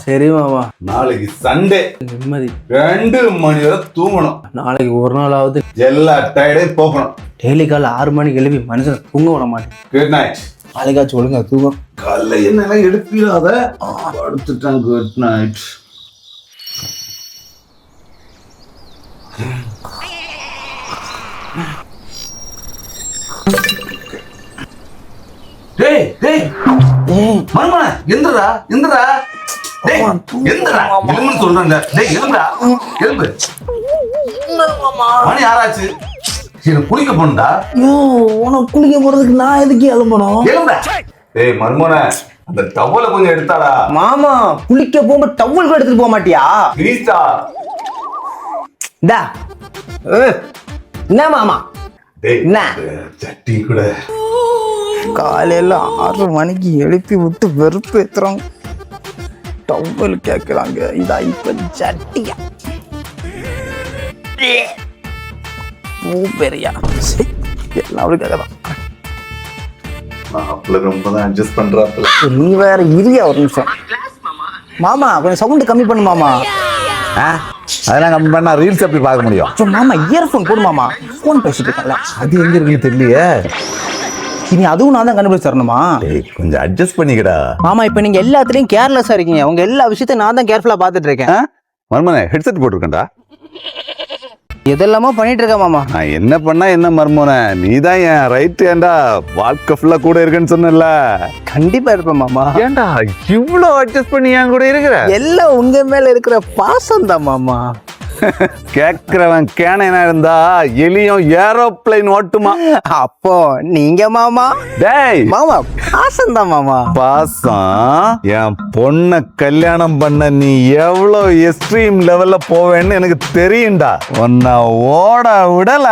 சரி மாமா. நாளைக்கு சண்டே நிம்மதி. 2 மணி வரை தூங்கணும். நாளைக்கு ஒரு நாளாவது எல்லா டயர்டையும் போகணும். டெய்லி காலைல 6 மணிக்கு எழுப்பி மனுஷன் தூங்க விட மாட்டேன். Good night. நாளைக்காச்சும் ஒழுங்கா தூங்கும். காலைல என்னெல்லாம் எடுப்பிடாத படுத்துட்டான். Good night. டேய் டேய் மர்மன எந்திரா எந்திரா. டேய் எந்திரா எலும்புன்னு சொல்றேன்ல. டேய் எலும்புடா எலும்பு. மணி யாராச்சு? சரி குளிக்க போண்டா. ஐயோ உனக்கு குளிக்க போறதுக்கு நான் எதுக்கு எழும்பணும்? எலும்புடா. டேய் மர்மன அந்த டவலை கொஞ்சம் எடுத்தாடா. மாமா குளிக்க போகும்போது டவல் கூட எடுத்துட்டு போக மாட்டியா? ப்ளீஸ்டா. டா என்ன மாமா? டேய் என்ன சட்டி கூட. காலையில 6 மணிக்கு எழுப்பி விட்டு வெறுப்பு ஏத்துறாங்க. டவல் கேட்கறாங்க. இதா இப்ப சட்டியா பெரியா எல்லாம் அவளுக்காக தான். ரொம்ப தான் அட்ஜஸ்ட் பண்றாப்ல. நீ வேற இரியா ஒரு நிமிஷம். மாமா கொஞ்சம் சவுண்ட் கம்மி பண்ணு மாமா. அதெல்லாம் கம்மி பண்ணா ரீல்ஸ் எப்படி பார்க்க முடியும்? மாமா இயர்ஃபோன் போடு மாமா. போன் பேசிட்டு இருக்கல. அது எங்க இருக்குன்னு தெரியலையே. இனி அதுவும் நான் தான் கண்டுபிடிச்சு தரணுமா? கொஞ்சம் அட்ஜஸ்ட் பண்ணிக்கடா. மாமா இப்ப நீங்க எல்லாத்துலயும் கேர்லெஸ்ஸா இருக்கீங்க. உங்க எல்லா விஷயத்தையும் நான் தான் கேர்ஃபுல்லா பாத்துட்டு இருக்கேன். மர்மனே ஹெட்செட் போட்டிருக்கேன்டா. எதெல்லாமோ பண்ணிட்டு இருக்க மாமா. நான் என்ன பண்ணா என்ன மர்மோனே? நீ தான் என் ரைட் ஏண்டா. வாழ்க்கை ஃபுல்லா கூட இருக்கேன்னு சொன்னல. கண்டிப்பா இருப்பேன் மாமா. ஏண்டா இவ்வளோ அட்ஜஸ்ட் பண்ணி என் கூட இருக்கிற? எல்லாம் உங்க மேல இருக்கிற பாசம் தான் மாமா. கேட்கிறவன் கேனைனா இருந்தா எலியும் ஏரோப்ளைன் ஓட்டுமா? அப்போ நீங்க மாமா? டேய் மாமா பாசம் தான் மாமா. பாசம். என் பொண்ண கல்யாணம் பண்ண நீ எவ்வளவு எக்ஸ்ட்ரீம் லெவல்ல போவேன்னு எனக்கு தெரியும்டா. உன்னை ஓட விடல.